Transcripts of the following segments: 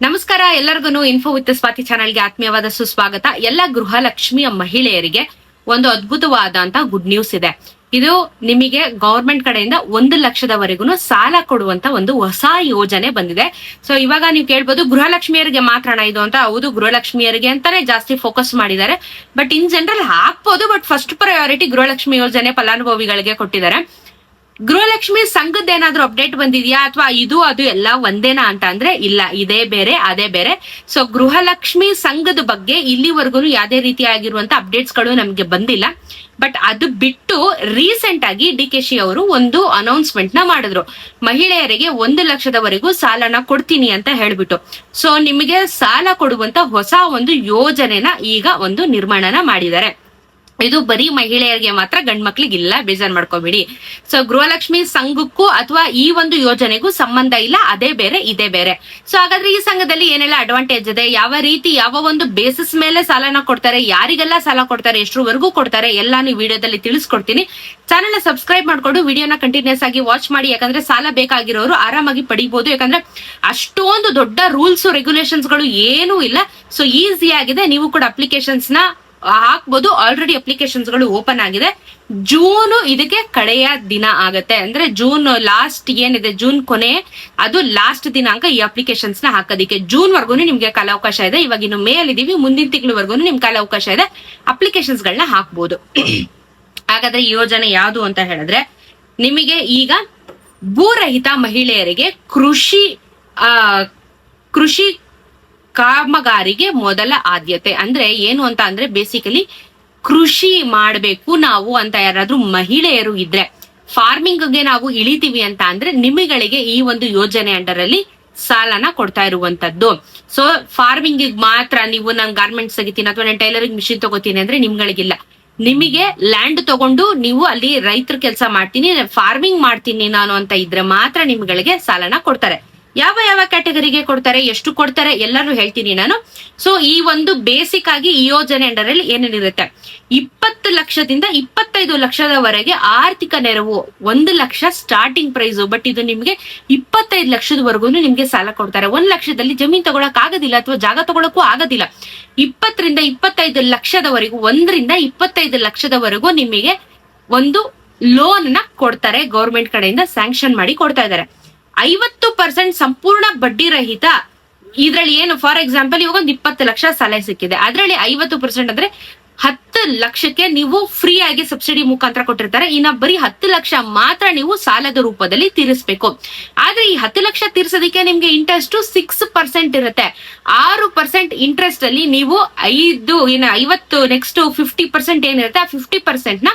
ನಮಸ್ಕಾರ ಎಲ್ಲರಿಗೂ info with Swati ಚಾನೆಲ್ಗೆ ಆತ್ಮೀಯವಾದ ಸುಸ್ವಾಗತ. ಎಲ್ಲ ಗೃಹಲಕ್ಷ್ಮಿಯ ಮಹಿಳೆಯರಿಗೆ ಒಂದು ಅದ್ಭುತವಾದಂತ ಗುಡ್ ನ್ಯೂಸ್ ಇದೆ. ಇದು ನಿಮಗೆ ಗವರ್ಮೆಂಟ್ ಕಡೆಯಿಂದ 1,00,000ವರೆಗೂ ಸಾಲ ಕೊಡುವಂತ ಒಂದು ಹೊಸ ಯೋಜನೆ ಬಂದಿದೆ. ಸೊ ಇವಾಗ ನೀವು ಕೇಳ್ಬೋದು ಗೃಹಲಕ್ಷ್ಮಿಯರಿಗೆ ಮಾತ್ರಣ ಇದು ಅಂತ. ಹೌದು, ಗೃಹಲಕ್ಷ್ಮಿಯರಿಗೆ ಅಂತಾನೆ ಜಾಸ್ತಿ ಫೋಕಸ್ ಮಾಡಿದ್ದಾರೆ. ಬಟ್ ಇನ್ ಜನರಲ್ ಹಾಕ್ಬೋದು, ಬಟ್ ಫಸ್ಟ್ ಪ್ರಯಾರಿಟಿ ಗೃಹಲಕ್ಷ್ಮಿ ಯೋಜನೆ ಫಲಾನುಭವಿಗಳಿಗೆ ಕೊಟ್ಟಿದ್ದಾರೆ. ಗೃಹಲಕ್ಷ್ಮಿ ಸಂಘದ ಏನಾದ್ರೂ ಅಪ್ಡೇಟ್ ಬಂದಿದ್ಯಾ ಅಥವಾ ಇದು ಅದು ಎಲ್ಲ ಒಂದೇನಾ ಅಂತ ಅಂದ್ರೆ ಇಲ್ಲ, ಇದೇ ಬೇರೆ ಅದೇ ಬೇರೆ. ಸೊ ಗೃಹಲಕ್ಷ್ಮಿ ಸಂಘದ ಬಗ್ಗೆ ಇಲ್ಲಿವರೆಗೂ ಯಾವುದೇ ರೀತಿಯಾಗಿರುವಂತ ಅಪ್ಡೇಟ್ಸ್ ಗಳು ನಮ್ಗೆ ಬಂದಿಲ್ಲ. ಬಟ್ ಅದು ಬಿಟ್ಟು ರೀಸೆಂಟ್ ಆಗಿ ಡಿ.ಕೆ.ಶಿ ಅವರು ಒಂದು ಅನೌನ್ಸ್ಮೆಂಟ್ ನ ಮಾಡಿದ್ರು. ಮಹಿಳೆಯರಿಗೆ 1,00,000ವರೆಗೂ ಸಾಲನ ಕೊಡ್ತೀನಿ ಅಂತ ಹೇಳ್ಬಿಟ್ಟು. ಸೊ ನಿಮಗೆ ಸಾಲ ಕೊಡುವಂತ ಹೊಸ ಒಂದು ಯೋಜನೆನ ಈಗ ಒಂದು ನಿರ್ಮಾಣನ ಮಾಡಿದ್ದಾರೆ. ಇದು ಬರೀ ಮಹಿಳೆಯರಿಗೆ ಮಾತ್ರ, ಗಂಡ್ ಮಕ್ಳಿಗೆ ಇಲ್ಲ, ಬೇಜಾರ್ ಮಾಡ್ಕೋಬೇಡಿ. ಸೊ ಗೃಹಲಕ್ಷ್ಮಿ ಸಂಘಕ್ಕೂ ಅಥವಾ ಈ ಒಂದು ಯೋಜನೆಗೂ ಸಂಬಂಧ ಇಲ್ಲ, ಅದೇ ಬೇರೆ ಇದೇ ಬೇರೆ. ಸೊ ಹಾಗಾದ್ರೆ ಈ ಸಂಘದಲ್ಲಿ ಏನೆಲ್ಲ ಅಡ್ವಾಂಟೇಜ್ ಇದೆ, ಯಾವ ರೀತಿ ಯಾವ ಒಂದು ಬೇಸಿಸ್ ಮೇಲೆ ಸಾಲನ ಕೊಡ್ತಾರೆ, ಯಾರಿಗೆಲ್ಲ ಸಾಲ ಕೊಡ್ತಾರೆ, ಎಷ್ಟರವರೆಗೂ ಕೊಡ್ತಾರೆ ಎಲ್ಲಾನು ವಿಡಿಯೋದಲ್ಲಿ ತಿಳಿಸ್ಕೊಡ್ತೀನಿ. ಚಾನೆಲ್ ನ ಸಬ್ಸ್ಕ್ರೈಬ್ ಮಾಡ್ಕೊಂಡು ವಿಡಿಯೋನ ಕಂಟಿನ್ಯೂಸ್ ಆಗಿ ವಾಚ್ ಮಾಡಿ. ಯಾಕಂದ್ರೆ ಸಾಲ ಬೇಕಾಗಿರೋರು ಆರಾಮಾಗಿ ಪಡಿಬಹುದು. ಯಾಕಂದ್ರೆ ಅಷ್ಟೊಂದು ದೊಡ್ಡ ರೂಲ್ಸ್ ರೆಗ್ಯುಲೇಷನ್ಸ್ ಗಳು ಏನೂ ಇಲ್ಲ. ಸೊ ಈಸಿ ಆಗಿದೆ, ನೀವು ಕೂಡ ಅಪ್ಲಿಕೇಶನ್ಸ್ ನ ಹಾಕ್ಬೋದು. ಆಲ್ರೆಡಿ ಅಪ್ಲಿಕೇಶನ್ಸ್ ಗಳು ಓಪನ್ ಆಗಿದೆ. ಜೂನ್ ಇದಕ್ಕೆ ಕಡೆಯ ದಿನ ಆಗತ್ತೆ. ಅಂದ್ರೆ ಜೂನ್ ಲಾಸ್ಟ್ ಏನಿದೆ, ಜೂನ್ ಕೊನೆ, ಅದು ಲಾಸ್ಟ್ ದಿನಾಂಕ ಈ ಅಪ್ಲಿಕೇಶನ್ಸ್ ನ ಹಾಕೋದಿಕ್ಕೆ. ಜೂನ್ ವರ್ಗು ನಿಮ್ಗೆ ಕಾಲಾವಕಾಶ ಇದೆ. ಇವಾಗ ಇನ್ನು ಮೇ ಅಲ್ಲಿ ಇದೀವಿ, ಮುಂದಿನ ತಿಂಗಳವರೆಗೂ ನಿಮ್ಗೆ ಕಾಲಾವಕಾಶ ಇದೆ, ಅಪ್ಲಿಕೇಶನ್ಸ್ ಗಳನ್ನ ಹಾಕ್ಬೋದು. ಹಾಗಾದ್ರೆ ಈ ಯೋಜನೆ ಯಾವುದು ಅಂತ ಹೇಳಿದ್ರೆ, ನಿಮಗೆ ಈಗ ಭೂರಹಿತ ಮಹಿಳೆಯರಿಗೆ ಕೃಷಿ ಕಾಮಗಾರಿಗೆ ಮೊದಲ ಆದ್ಯತೆ. ಅಂದ್ರೆ ಏನು ಅಂತ ಅಂದ್ರೆ ಬೇಸಿಕಲಿ ಕೃಷಿ ಮಾಡಬೇಕು ನಾವು ಅಂತ ಯಾರಾದ್ರೂ ಮಹಿಳೆಯರು ಇದ್ರೆ, ಫಾರ್ಮಿಂಗ್ ಗೆ ನಾವು ಇಳಿತೀವಿ ಅಂತ ಅಂದ್ರೆ ನಿಮಗಳಿಗೆ ಈ ಒಂದು ಯೋಜನೆ ಅಂಡರ್ ಅಲ್ಲಿ ಸಾಲನ ಕೊಡ್ತಾ ಇರುವಂತದ್ದು. ಸೊ ಫಾರ್ಮಿಂಗ್ ಮಾತ್ರ ನೀವು ನಾನು ಗಾರ್ಮೆಂಟ್ಸ್ ತೆಗಿತೀನಿ ಅಥವಾ ನಾನು ಟೈಲರಿಂಗ್ ಮಿಷಿನ್ ತಗೋತೀನಿ ಅಂದ್ರೆ ನಿಮ್ಗಳಿಗಿಲ್ಲ. ನಿಮಗೆ ಲ್ಯಾಂಡ್ ತಗೊಂಡು ನೀವು ಅಲ್ಲಿ ರೈತರ ಕೆಲಸ ಮಾಡ್ತೀನಿ, ಫಾರ್ಮಿಂಗ್ ಮಾಡ್ತೀನಿ ನಾನು ಅಂತ ಇದ್ರೆ ಮಾತ್ರ ನಿಮ್ಗಳಿಗೆ ಸಾಲನ ಕೊಡ್ತಾರೆ. ಯಾವ ಯಾವ ಕ್ಯಾಟಗರಿಗೆ ಕೊಡ್ತಾರೆ, ಎಷ್ಟು ಕೊಡ್ತಾರೆ ಎಲ್ಲರೂ ಹೇಳ್ತೀನಿ ನಾನು. ಸೊ ಈ ಒಂದು ಬೇಸಿಕ್ ಆಗಿ ಈ ಯೋಜನೆ ಅಂಡರ್ ಅಲ್ಲಿ ಏನೇನಿರುತ್ತೆ, 20 ಲಕ್ಷದಿಂದ 25 ಲಕ್ಷದವರೆಗೆ ಆರ್ಥಿಕ ನೆರವು. 1 ಲಕ್ಷ ಸ್ಟಾರ್ಟಿಂಗ್ ಪ್ರೈಸ್, ಬಟ್ ಇದು ನಿಮ್ಗೆ 25 ಲಕ್ಷದವರೆಗೂ ನಿಮ್ಗೆ ಸಾಲ ಕೊಡ್ತಾರೆ. 1 ಲಕ್ಷದಲ್ಲಿ ಜಮೀನ್ ತಗೊಳಕ್ ಆಗೋದಿಲ್ಲ ಅಥವಾ ಜಾಗ ತಗೊಳಕ್ಕೂ ಆಗೋದಿಲ್ಲ. 20ರಿಂದ 25 ಲಕ್ಷದವರೆಗೂ, 1ರಿಂದ 25 ಲಕ್ಷದವರೆಗೂ ನಿಮಗೆ ಒಂದು ಲೋನ್ ನ ಕೊಡ್ತಾರೆ. ಗೌರ್ಮೆಂಟ್ ಕಡೆಯಿಂದ ಸ್ಯಾಂಕ್ಷನ್ ಮಾಡಿ ಕೊಡ್ತಾ ಇದ್ದಾರೆ. 50% ಸಂಪೂರ್ಣ ಬಡ್ಡಿ ರಹಿತ. ಇದ್ರಲ್ಲಿ ಏನು, ಫಾರ್ ಎಕ್ಸಾಂಪಲ್ ಇವಾಗ ಒಂದು 20 ಲಕ್ಷ ಸಾಲ ಸಿಕ್ಕಿದೆ, ಅದ್ರಲ್ಲಿ 50% ಅಂದ್ರೆ 10 ಲಕ್ಷಕ್ಕೆ ನೀವು ಫ್ರೀ ಆಗಿ ಸಬ್ಸಿಡಿ ಮುಖಾಂತರ ಕೊಟ್ಟಿರ್ತಾರೆ. ಇನ್ನ ಬರೀ 10 ಲಕ್ಷ ಮಾತ್ರ ನೀವು ಸಾಲದ ರೂಪದಲ್ಲಿ ತೀರಿಸಬೇಕು. ಆದ್ರೆ ಈ 10 ಲಕ್ಷ ತೀರ್ಸೋದಕ್ಕೆ ನಿಮ್ಗೆ ಇಂಟ್ರೆಸ್ಟ್ 6% ಇರುತ್ತೆ. 6% ಇಂಟ್ರೆಸ್ಟ್ ಅಲ್ಲಿ ನೀವು 50 ನೆಕ್ಸ್ಟ್ 50% ಏನಿರುತ್ತೆ, ಆ 50% ನ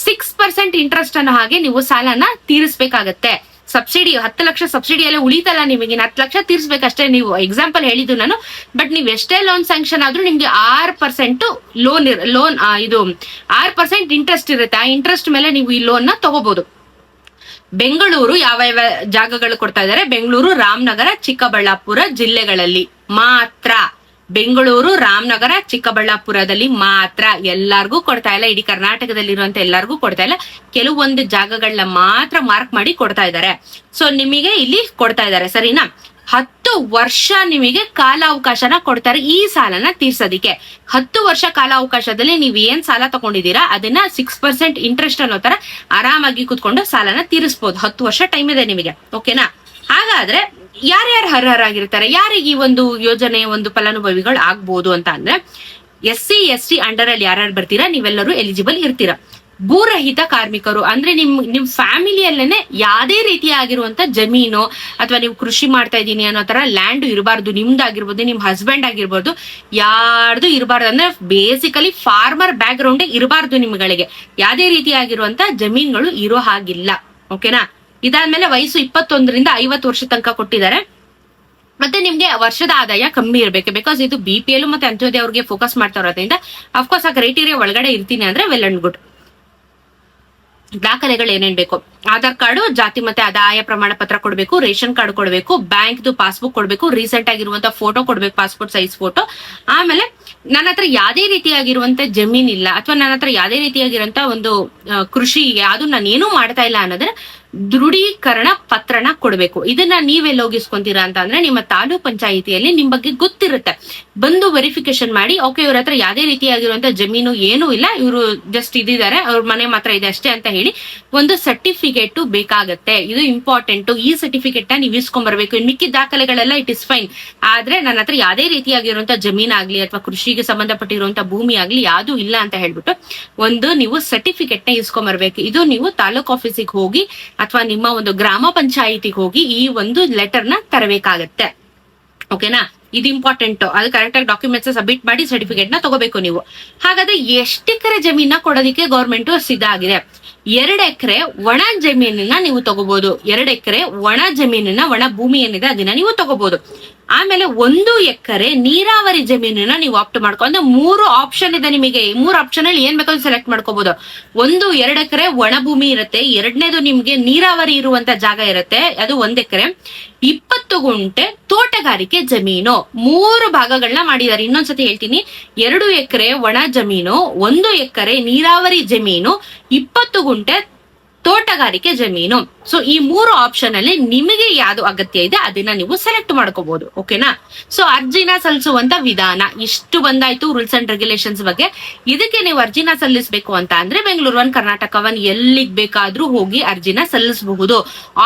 6% ಇಂಟ್ರೆಸ್ಟ್ ಅನ್ನೋ ಹಾಗೆ ನೀವು ಸಾಲನ ತೀರಿಸಬೇಕಾಗತ್ತೆ. ಸಬ್ಸಿಡಿ 10 ಲಕ್ಷ ಸಬ್ಸಿಡಿಯಲ್ಲೇ ಉಳಿತಲ್ಲ ನಿಮಗೆ, 10 ಲಕ್ಷ ತೀರ್ಸ್ಬೇಕಷ್ಟೇ. ನೀವು ಎಕ್ಸಾಂಪಲ್ ಹೇಳಿದ್ದು ನಾನು. ಬಟ್ ನೀವು ಎಷ್ಟೇ ಲೋನ್ ಸ್ಯಾಂಕ್ಷನ್ ಆದ್ರೂ ನಿಮ್ಗೆ 6% ಲೋನ್ ಇದು 6% ಇಂಟ್ರೆಸ್ಟ್ ಇರುತ್ತೆ. ಆ ಇಂಟ್ರೆಸ್ಟ್ ಮೇಲೆ ನೀವು ಈ ಲೋನ್ ನ ತಗೋಬಹುದು. ಬೆಂಗಳೂರು ಯಾವ ಯಾವ ಜಾಗಗಳು ಕೊಡ್ತಾ ಇದ್ದಾರೆ, ಬೆಂಗಳೂರು, ರಾಮನಗರ, ಚಿಕ್ಕಬಳ್ಳಾಪುರ ಜಿಲ್ಲೆಗಳಲ್ಲಿ ಮಾತ್ರ. ಬೆಂಗಳೂರು, ರಾಮನಗರ, ಚಿಕ್ಕಬಳ್ಳಾಪುರದಲ್ಲಿ ಮಾತ್ರ. ಎಲ್ಲಾರ್ಗೂ ಕೊಡ್ತಾ ಇಲ್ಲ, ಇಡೀ ಕರ್ನಾಟಕದಲ್ಲಿರುವಂತ ಎಲ್ಲಾರ್ಗೂ ಕೊಡ್ತಾ ಇಲ್ಲ. ಕೆಲವೊಂದು ಜಾಗಗಳನ್ನ ಮಾತ್ರ ಮಾರ್ಕ್ ಮಾಡಿ ಕೊಡ್ತಾ ಇದ್ದಾರೆ. ಸೊ ನಿಮಗೆ ಇಲ್ಲಿ ಕೊಡ್ತಾ ಇದ್ದಾರೆ, ಸರಿನಾ? 10 ವರ್ಷ ನಿಮಗೆ ಕಾಲಾವಕಾಶನ ಕೊಡ್ತಾರೆ ಈ ಸಾಲನ ತೀರ್ಸೋದಿಕ್ಕೆ. 10 ವರ್ಷ ಕಾಲಾವಕಾಶದಲ್ಲಿ ನೀವು ಏನ್ ಸಾಲ ತಗೊಂಡಿದ್ದೀರಾ ಅದನ್ನ 6% ಇಂಟ್ರೆಸ್ಟ್ ಅನ್ನೋ ತರ ಆರಾಮಾಗಿ ಕೂತ್ಕೊಂಡು ಸಾಲನ ತೀರಿಸಬಹುದು. 10 ವರ್ಷ ಟೈಮ್ ಇದೆ ನಿಮಗೆ, ಓಕೆನಾ? ಹಾಗಾದ್ರೆ ಯಾರ್ಯಾರು ಅರ್ಹರಾಗಿರ್ತಾರೆ, ಯಾರಿಗೆ ಈ ಒಂದು ಯೋಜನೆ ಒಂದು ಫಲಾನುಭವಿಗಳು ಆಗ್ಬಹುದು ಅಂತ ಅಂದ್ರೆ, SC/ST ಅಂಡರ್ ಅಲ್ಲಿ ಯಾರ್ಯಾರು ಬರ್ತೀರಾ ನೀವೆಲ್ಲರೂ ಎಲಿಜಿಬಲ್ ಇರ್ತೀರಾ. ಭೂರಹಿತ ಕಾರ್ಮಿಕರು ಅಂದ್ರೆ ನಿಮ್ ಫ್ಯಾಮಿಲಿಯಲ್ಲೇನೆ ಯಾವ್ದೇ ರೀತಿಯಾಗಿರುವಂತ ಜಮೀನು ಅಥವಾ ನೀವು ಕೃಷಿ ಮಾಡ್ತಾ ಇದೀನಿ ಅನ್ನೋ ತರ ಲ್ಯಾಂಡ್ ಇರಬಾರ್ದು. ನಿಮ್ದಾಗಿರ್ಬೋದು, ನಿಮ್ ಹಸ್ಬೆಂಡ್ ಆಗಿರ್ಬೋದು, ಯಾರ್ದು ಇರಬಾರ್ದು. ಅಂದ್ರೆ ಬೇಸಿಕಲಿ ಫಾರ್ಮರ್ ಬ್ಯಾಕ್ ಗ್ರೌಂಡ್ ಇರಬಾರ್ದು ನಿಮ್ಗಳಿಗೆ. ಯಾವ್ದೇ ರೀತಿಯಾಗಿರುವಂತ ಜಮೀನ್ಗಳು ಇರೋ ಹಾಗಿಲ್ಲ, ಓಕೆನಾ? ಇದಾದ್ಮೇಲೆ ವಯಸ್ಸು 21ರಿಂದ 50 ವರ್ಷ ತನಕ ಕೊಟ್ಟಿದ್ದಾರೆ. ಮತ್ತೆ ನಿಮ್ಗೆ ವರ್ಷದ ಆದಾಯ ಕಮ್ಮಿ ಇರಬೇಕು. ಬಿಕಾಸ್ ಇದು BPL ಮತ್ತೆ ಅಂತ್ಯೋದಯ ಅವ್ರಿಗೆ ಫೋಕಸ್ ಮಾಡ್ತಾ ಇರೋದ್ರಿಂದ ಅಫ್ಕೋರ್ಸ್ ಆ ಕ್ರೈಟೀರಿಯಾ ಒಳಗಡೆ ಇರ್ತೀನಿ ಅಂದ್ರೆ ವೆಲ್ ಅಂಡ್ ಗುಡ್. ದಾಖಲೆಗಳು ಏನೇನ್ ಬೇಕು, ಆಧಾರ್ ಕಾರ್ಡು, ಜಾತಿ ಮತ್ತೆ ಆದಾಯ ಪ್ರಮಾಣ ಪತ್ರ ಕೊಡ್ಬೇಕು, ರೇಷನ್ ಕಾರ್ಡ್ ಕೊಡ್ಬೇಕು, ಬ್ಯಾಂಕ್ ಪಾಸ್ಬುಕ್ ಕೊಡ್ಬೇಕು, ರೀಸೆಂಟ್ ಆಗಿರುವಂತ ಫೋಟೋ ಕೊಡ್ಬೇಕು, ಪಾಸ್ಪೋರ್ಟ್ ಸೈಜ್ ಫೋಟೋ. ಆಮೇಲೆ ನನ್ನ ಹತ್ರ ಯಾವ್ದೇ ರೀತಿಯಾಗಿರುವಂತ ಜಮೀನ್ ಇಲ್ಲ ಅಥವಾ ನನ್ನ ಹತ್ರ ಯಾವ್ದೇ ರೀತಿಯಾಗಿರುವಂತ ಒಂದು ಕೃಷಿ ಯಾವ್ದು ನಾನು ಏನೂ ಮಾಡ್ತಾ ಇಲ್ಲ ಅನ್ನೋದ್ರೆ ದೃಢೀಕರಣ ಪತ್ರನ ಕೊಡ್ಬೇಕು. ಇದನ್ನ ನೀವೆಲ್ಲ ಹೋಗಿಸ್ಕೊಂತೀರಾ ಅಂತ ಅಂದ್ರೆ ನಿಮ್ಮ ತಾಲೂಕ್ ಪಂಚಾಯಿತಿಯಲ್ಲಿ ನಿಮ್ ಬಗ್ಗೆ ಗೊತ್ತಿರುತ್ತೆ. ಬಂದು ವೆರಿಫಿಕೇಶನ್ ಮಾಡಿ, ಓಕೆ ಇವ್ರ ಹತ್ರ ಯಾವ್ದೇ ರೀತಿಯಾಗಿರುವಂತ ಜಮೀನು ಏನೂ ಇಲ್ಲ, ಇವರು ಜಸ್ಟ್ ಇದಿದ್ದಾರೆ, ಅವ್ರ ಮನೆ ಮಾತ್ರ ಇದೆ ಅಷ್ಟೇ ಅಂತ ಹೇಳಿ ಒಂದು ಸರ್ಟಿಫಿಕೇಟ್ ಬೇಕಾಗತ್ತೆ. ಇದು ಇಂಪಾರ್ಟೆಂಟ್. ಈ ಸರ್ಟಿಫಿಕೇಟ್ ನ ನೀವು ಇಸ್ಕೊಂಡ್ ಬರ್ಬೇಕು. ಇನ್ ಮಿಕ್ಕಿದ ದಾಖಲೆಗಳೆಲ್ಲ ಇಟ್ ಇಸ್ ಫೈನ್. ಆದ್ರೆ ನನ್ನ ಹತ್ರ ಯಾವ್ದೇ ರೀತಿಯಾಗಿರುವಂತ ಜಮೀನ್ ಆಗ್ಲಿ ಅಥವಾ ಕೃಷಿಗೆ ಸಂಬಂಧಪಟ್ಟಿರುವಂತ ಭೂಮಿ ಆಗ್ಲಿ ಯಾವ್ದು ಇಲ್ಲ ಅಂತ ಹೇಳ್ಬಿಟ್ಟು ಒಂದು ನೀವು ಸರ್ಟಿಫಿಕೇಟ್ ನ ಇಸ್ಕೊಂಡ್ ಬರ್ಬೇಕು. ಇದು ನೀವು ತಾಲೂಕ್ ಆಫೀಸಿಗೆ ಹೋಗಿ ಅಥವಾ ನಿಮ್ಮ ಒಂದು ಗ್ರಾಮ ಪಂಚಾಯಿತಿಗೆ ಹೋಗಿ ಈ ಒಂದು ಲೆಟರ್ ನ ತರಬೇಕಾಗತ್ತೆ. ಓಕೆನಾ, ಇದು ಇಂಪಾರ್ಟೆಂಟ್. ಅದು ಕರೆಕ್ಟ್ ಆಗಿ ಡಾಕ್ಯುಮೆಂಟ್ಸ್ ಸಬ್ಮಿಟ್ ಮಾಡಿ ಸರ್ಟಿಫಿಕೇಟ್ ನ ತಗೋಬೇಕು ನೀವು. ಹಾಗಾದ್ರೆ ಎಷ್ಟು ಎಕರೆ ಜಮೀನ ಕೊಡೋದಕ್ಕೆ ಗೌರ್ಮೆಂಟ್ ಸಿದ್ಧ ಆಗಿದೆ? 2 ಎಕರೆ ಒಣ ಜಮೀನನ್ನ ನೀವು ತಗೋಬಹುದು. 2 ಎಕರೆ ಒಣ ಜಮೀನನ್ನ, ಒಣ ಭೂಮಿ ಏನಿದೆ ಅದನ್ನ ನೀವು ತಗೋಬಹುದು. ಆಮೇಲೆ 1 ಎಕರೆ ನೀರಾವರಿ ಜಮೀನನ್ನ ನೀವು ಆಪ್ಟ್ ಮಾಡ್ಕೊಂಡು 3 ಆಪ್ಷನ್ ಇದೆ ನಿಮಗೆ. 3 ಆಪ್ಷನ್ ಅಲ್ಲಿ ಏನ್ ಬೇಕಾದ್ರೂ ಸೆಲೆಕ್ಟ್ ಮಾಡ್ಕೋಬಹುದು. 2 ಎಕರೆ ಒಣ ಭೂಮಿ ಇರುತ್ತೆ, 2ನೇದು ನಿಮ್ಗೆ ನೀರಾವರಿ ಇರುವಂತ ಜಾಗ ಇರುತ್ತೆ, ಅದು 1 ಎಕರೆ. 20 ಗುಂಟೆ ತೋಟಗಾರಿಕೆ ಜಮೀನು. 3 ಭಾಗಗಳನ್ನ ಮಾಡಿದ್ದಾರೆ. ಇನ್ನೊಂದ್ಸತಿ ಹೇಳ್ತೀನಿ, 2 ಎಕರೆ ಒಣ ಜಮೀನು, 1 ಎಕರೆ ನೀರಾವರಿ ಜಮೀನು, 20 ಗುಂಟೆ ತೋಟಗಾರಿಕೆ ಜಮೀನು. ಸೊ ಈ 3 ಆಪ್ಷನ್ ಅಲ್ಲಿ ನಿಮಗೆ ಯಾವ್ದು ಅಗತ್ಯ ಇದೆ ಅದನ್ನ ನೀವು ಸೆಲೆಕ್ಟ್ ಮಾಡ್ಕೋಬಹುದು. ಓಕೆನಾ? ಸೊ ಅರ್ಜಿನ ಸಲ್ಲಿಸುವಂತ ವಿಧಾನ ಇಷ್ಟು ಬಂದಾಯ್ತು ರೂಲ್ಸ್ ಅಂಡ್ ರೆಗ್ಯುಲೇಷನ್ಸ್ ಬಗ್ಗೆ. ಇದಕ್ಕೆ ನೀವು ಅರ್ಜಿನ ಸಲ್ಲಿಸಬೇಕು ಅಂತ ಅಂದ್ರೆ ಬೆಂಗಳೂರು 1 ಕರ್ನಾಟಕ 1 ಎಲ್ಲಿಗ್ ಬೇಕಾದ್ರೂ ಹೋಗಿ ಅರ್ಜಿನ ಸಲ್ಲಿಸಬಹುದು.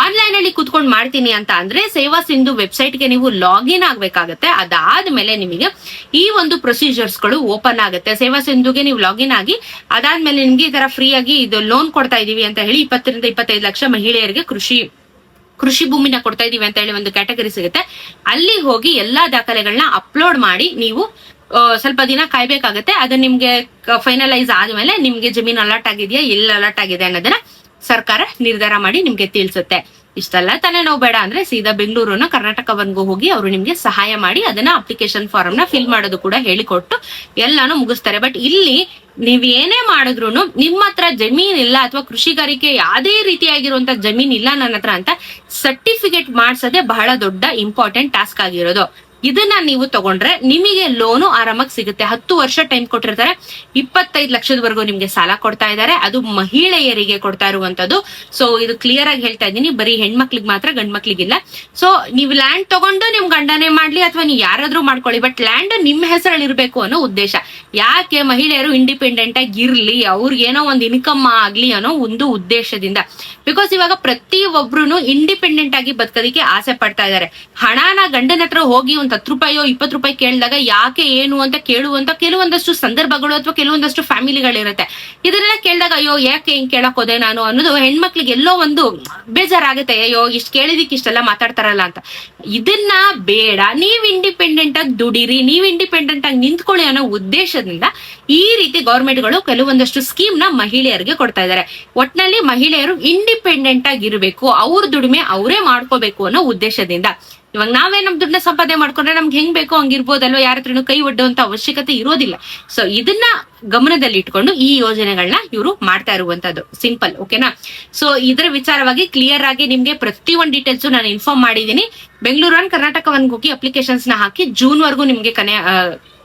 ಆನ್ಲೈನ್ ಅಲ್ಲಿ ಕುತ್ಕೊಂಡು ಮಾಡ್ತೀನಿ ಅಂತ ಅಂದ್ರೆ ಸೇವಾ ಸಿಂಧು ವೆಬ್ಸೈಟ್ ಗೆ ನೀವು ಲಾಗಿನ್ ಆಗ್ಬೇಕಾಗತ್ತೆ. ಅದಾದ್ಮೇಲೆ ನಿಮಗೆ ಈ ಒಂದು ಪ್ರೊಸೀಜರ್ಸ್ ಗಳು ಓಪನ್ ಆಗುತ್ತೆ. ಸೇವಾ ಸಿಂಧುಗೆ ನೀವು ಲಾಗಿನ್ ಆಗಿ ಅದಾದ್ಮೇಲೆ ನಿಮ್ಗೆ ಈ ತರ ಫ್ರೀ ಆಗಿ ಇದು ಲೋನ್ ಕೊಡ್ತಾ ಇದೀವಿ ಅಂತ ಹೇಳಿ 20 ರಿಂದ 25 ಲಕ್ಷ ಮಹಿಳೆಯರಿಗೆ ಕೃಷಿ ಭೂಮಿನ ಕೊಡ್ತಾ ಇದೀವಿ ಅಂತ ಹೇಳಿ ಒಂದು ಕ್ಯಾಟಗರಿ ಸಿಗುತ್ತೆ. ಅಲ್ಲಿ ಹೋಗಿ ಎಲ್ಲಾ ದಾಖಲೆಗಳನ್ನ ಅಪ್ಲೋಡ್ ಮಾಡಿ ನೀವು ಸ್ವಲ್ಪ ದಿನ ಕಾಯ್ಬೇಕಾಗತ್ತೆ. ಅದು ನಿಮ್ಗೆ ಫೈನಲೈಸ್ ಆದ್ಮೇಲೆ ನಿಮ್ಗೆ ಜಮೀನ್ ಅಲಾಟ್ ಆಗಿದೆಯಾ, ಎಲ್ಲಿ ಅಲಾಟ್ ಆಗಿದೆ ಅನ್ನೋದನ್ನ ಸರ್ಕಾರ ನಿರ್ಧಾರ ಮಾಡಿ ನಿಮ್ಗೆ ತಿಳಿಸುತ್ತೆ. ಇಷ್ಟೆಲ್ಲ ತಾನೇ ನಾವು ಬೇಡ ಅಂದ್ರೆ ಸೀದಾ ಬೆಂಗಳೂರು ಕರ್ನಾಟಕ 1 ಹೋಗಿ ಅವರು ನಿಮ್ಗೆ ಸಹಾಯ ಮಾಡಿ ಅದನ್ನ ಅಪ್ಲಿಕೇಶನ್ ಫಾರ್ಮ್ ನ ಫಿಲ್ ಮಾಡೋದು ಕೂಡ ಹೇಳಿಕೊಟ್ಟು ಎಲ್ಲಾನು ಮುಗಿಸ್ತಾರೆ. ಬಟ್ ಇಲ್ಲಿ ನೀವ್ ಏನೇ ಮಾಡಿದ್ರು ನಿಮ್ಮ ಹತ್ರ ಜಮೀನ್ ಇಲ್ಲ ಅಥವಾ ಕೃಷಿಗಾರಿಕೆ ಯಾವ್ದೇ ರೀತಿಯಾಗಿರುವಂತ ಜಮೀನ್ ಇಲ್ಲ ನನ್ನ ಹತ್ರ ಅಂತ ಸರ್ಟಿಫಿಕೇಟ್ ಮಾಡ್ಸೋದೇ ಬಹಳ ದೊಡ್ಡ ಇಂಪಾರ್ಟೆಂಟ್ ಟಾಸ್ಕ್ ಆಗಿರೋದು. ಇದನ್ನ ನೀವು ತಗೊಂಡ್ರೆ ನಿಮಗೆ ಲೋನು ಆರಾಮಾಗಿ ಸಿಗುತ್ತೆ. 10 ವರ್ಷ ಟೈಮ್ ಕೊಟ್ಟಿರ್ತಾರೆ. 25 ಲಕ್ಷದವರೆಗೂ ನಿಮ್ಗೆ ಸಾಲ ಕೊಡ್ತಾ ಇದ್ದಾರೆ. ಅದು ಮಹಿಳೆಯರಿಗೆ ಕೊಡ್ತಾ ಇರುವಂತದ್ದು. ಸೊ ಇದು ಕ್ಲಿಯರ್ ಆಗಿ ಹೇಳ್ತಾ ಇದ್ದೀನಿ, ಬರೀ ಹೆಣ್ಮಕ್ಳಿಗೆ ಮಾತ್ರ, ಗಂಡ್ ಮಕ್ಳಿಗಿಲ್ಲ. ಸೊ ನೀವು ಲ್ಯಾಂಡ್ ತಗೊಂಡು ನಿಮ್ ಗಂಡನೇ ಮಾಡ್ಲಿ ಅಥವಾ ನೀವು ಯಾರಾದ್ರೂ ಮಾಡ್ಕೊಳ್ಳಿ, ಬಟ್ ಲ್ಯಾಂಡ್ ನಿಮ್ಮ ಹೆಸರಲ್ಲಿ ಇರ್ಬೇಕು ಅನ್ನೋ ಉದ್ದೇಶ. ಯಾಕೆ ಮಹಿಳೆಯರು ಇಂಡಿಪೆಂಡೆಂಟ್ ಆಗಿ ಇರ್ಲಿ, ಅವ್ರಿಗೆ ಏನೋ ಒಂದು ಇನ್ಕಮ್ ಆಗ್ಲಿ ಅನ್ನೋ ಒಂದು ಉದ್ದೇಶದಿಂದ. ಬಿಕಾಸ್ ಇವಾಗ ಪ್ರತಿ ಒಬ್ರು ಇಂಡಿಪೆಂಡೆಂಟ್ ಆಗಿ ಬದುಕೋದಿಕ್ಕೆ ಆಸೆ ಪಡ್ತಾ ಇದ್ದಾರೆ. ಹಣನ ಗಂಡನ ಹತ್ರ ಹೋಗಿ ಒಂದು 10 ರೂಪಾಯೋ 20 ರೂಪಾಯಿ ಕೇಳಿದಾಗ ಯಾಕೆ ಏನು ಅಂತ ಕೇಳುವಂತ ಕೆಲವೊಂದಷ್ಟು ಸಂದರ್ಭಗಳು ಅಥವಾ ಕೆಲವೊಂದಷ್ಟು ಫ್ಯಾಮಿಲಿಗಳಿರುತ್ತೆ. ಇದನ್ನೆಲ್ಲ ಕೇಳಿದಾಗ ಅಯ್ಯೋ ಯಾಕೆ ಹಿಂಗ್ ಕೇಳಕ್ ಹೋದೆ ನಾನು ಅನ್ನೋದು ಹೆಣ್ಮಕ್ಳಿಗೆ ಎಲ್ಲೋ ಒಂದು ಬೇಜಾರಾಗುತ್ತೆ. ಅಯ್ಯೋ ಇಷ್ಟ ಕೇಳಿದಿಕ್ಕೆ ಇಷ್ಟೆಲ್ಲ ಮಾತಾಡ್ತಾರಲ್ಲ ಅಂತ. ಇದನ್ನ ಬೇಡ, ನೀವ್ ಇಂಡಿಪೆಂಡೆಂಟ್ ಆಗಿ ದುಡಿರಿ, ನೀವ್ ಇಂಡಿಪೆಂಡೆಂಟ್ ಆಗಿ ನಿಂತ್ಕೊಳ್ಳಿ ಅನ್ನೋ ಉದ್ದೇಶದಿಂದ ಈ ರೀತಿ ಗೌರ್ಮೆಂಟ್ಗಳು ಕೆಲವೊಂದಷ್ಟು ಸ್ಕೀಮ್ ನ ಮಹಿಳೆಯರಿಗೆ ಕೊಡ್ತಾ ಇದ್ದಾರೆ. ಒಟ್ನಲ್ಲಿ ಮಹಿಳೆಯರು ಇಂಡಿಪೆಂಡೆಂಟ್ ಆಗಿ ಇರಬೇಕು, ಅವ್ರ ದುಡಿಮೆ ಅವರೇ ಮಾಡ್ಕೋಬೇಕು ಅನ್ನೋ ಉದ್ದೇಶದಿಂದ. ಇವಾಗ ನಾವೇ ನಮ್ ದುಡ್ಡನ್ನ ಸಂಪಾದನೆ ಮಾಡ್ಕೊಂಡ್ರೆ ನಮ್ಗೆ ಹೆಂಗ್ ಬೇಕೋ ಹಂಗಿರ್ಬೋದಲ್ವ, ಯಾರ ಹತ್ರನು ಕೈ ಒಡ್ಡುವಂತ ಅವಶ್ಯಕತೆ ಇರೋದಿಲ್ಲ. ಸೊ ಇದನ್ನ ಗಮನದಲ್ಲಿ ಇಟ್ಕೊಂಡು ಈ ಯೋಜನೆಗಳನ್ನ ಇವರು ಮಾಡ್ತಾ ಇರುವಂತದ್ದು. ಸಿಂಪಲ್. ಓಕೆನಾ? ಸೊ ಇದರ ವಿಚಾರವಾಗಿ ಕ್ಲಿಯರ್ ಆಗಿ ನಿಮ್ಗೆ ಪ್ರತಿಯೊಂದು ಡೀಟೇಲ್ಸ್ ನಾನು ಇನ್ಫಾರ್ಮ್ ಮಾಡಿದೀನಿ. ಬೆಂಗಳೂರು 1 ಕರ್ನಾಟಕ 1 ಹೋಗಿ ಅಪ್ಲಿಕೇಶನ್ಸ್ ನ ಹಾಕಿ ಜೂನ್ ವರ್ಗೂ ನಿಮ್ಗೆ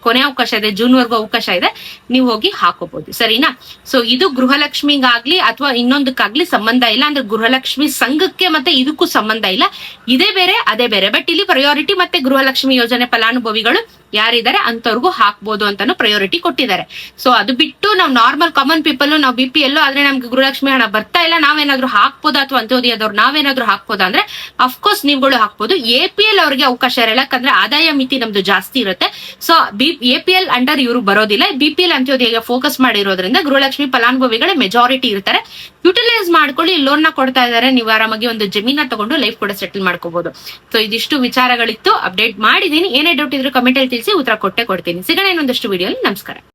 ಕೊನೆ ಅವಕಾಶ ಇದೆ, ಜೂನ್ ವರ್ಗೂ ಅವಕಾಶ ಇದೆ, ನೀವು ಹೋಗಿ ಹಾಕೋಬಹುದು. ಸರಿನಾ? ಸೊ ಇದು ಗೃಹಲಕ್ಷ್ಮಿಗಾಗ್ಲಿ ಅಥವಾ ಇನ್ನೊಂದಕ್ಕಾಗ್ಲಿ ಸಂಬಂಧ ಇಲ್ಲ. ಅಂದ್ರೆ ಗೃಹಲಕ್ಷ್ಮಿ ಸಂಘಕ್ಕೆ ಮತ್ತೆ ಇದಕ್ಕೂ ಸಂಬಂಧ ಇಲ್ಲ. ಇದೇ ಬೇರೆ ಅದೇ ಬೇರೆ. ಬಟ್ ಇಲ್ಲಿ ಪ್ರಯಾರಿಟಿ ಮತ್ತೆ ಗೃಹಲಕ್ಷ್ಮಿ ಯೋಜನೆ ಫಲಾನುಭವಿಗಳು ಯಾರಿದ್ದಾರೆ ಅಂತವ್ರಿಗೂ ಹಾಕ್ಬೋದು ಅಂತಾನು ಪ್ರಯಾರಿಟಿ ಕೊಟ್ಟಿದ್ದಾರೆ. ಸೊ ಅದು ಬಿಟ್ಟು ನಾವು ನಾರ್ಮಲ್ ಕಾಮನ್ ಪೀಪಲ್, ನಾವು BPL ಆದ್ರೆ ನಮ್ಗೆ ಗೃಹಲಕ್ಷ್ಮಿ ಹಣ ಬರ್ತಾ ಇಲ್ಲ, ನಾವೇನಾದ್ರೂ ಹಾಕ್ಬೋದಾ ಅಥವಾ ಅಂತ್ಯೋದಯದವ್ರು ನಾವೇನಾದ್ರೂ ಹಾಕ್ಬೋದಾ ಅಂದ್ರೆ ಅಫ್ಕೋರ್ಸ್ ನೀವುಗಳು ಹಾಕ್ಬೋದು. APL ಅವ್ರಿಗೆ ಅವಕಾಶ ಇರಲ್ಲ, ಯಾಕಂದ್ರೆ ಆದಾಯ ಮಿತಿ ನಮ್ದು ಜಾಸ್ತಿ ಇರುತ್ತೆ. ಸೊ APL ಅಂಡರ್ ಇವರು ಬರೋದಿಲ್ಲ. BPL ಅಂತ್ಯೋದಯ ಫೋಕಸ್ ಮಾಡಿರೋದ್ರಿಂದ ಗೃಹಲಕ್ಷ್ಮಿ ಫಲಾನುಭವಿಗಳೇ ಮೆಜಾರಿಟಿ ಇರ್ತಾರೆ. ಯುಟಿಲೈಸ್ ಮಾಡ್ಕೊಳ್ಳಿ, ಲೋನ್ ನ ಕೊಡ್ತಾ ಇದ್ದಾರೆ. ನೀವು ಆರಾಮಾಗಿ ಒಂದು ಜಮೀನ ತಗೊಂಡು ಲೈಫ್ ಕೂಡ ಸೆಟಲ್ ಮಾಡ್ಕೋಬಹುದು. ಸೊ ಇದಿಷ್ಟು ವಿಚಾರಗಳಿತ್ತು, ಅಪ್ಡೇಟ್ ಮಾಡಿದೀನಿ. ಏನೇ ಡೌಟ್ ಇದ್ರು ಕಮೆಂಟ್ ಅಲ್ಲಿ ತಿಳಿಸಿ, ಉತ್ತರ ಕೊಟ್ಟೆ ಕೊಡ್ತೀನಿ. ಸಿಗೋಣ ಇನ್ನೊಂದಷ್ಟು ವಿಡಿಯೋ. ನಮಸ್ಕಾರ.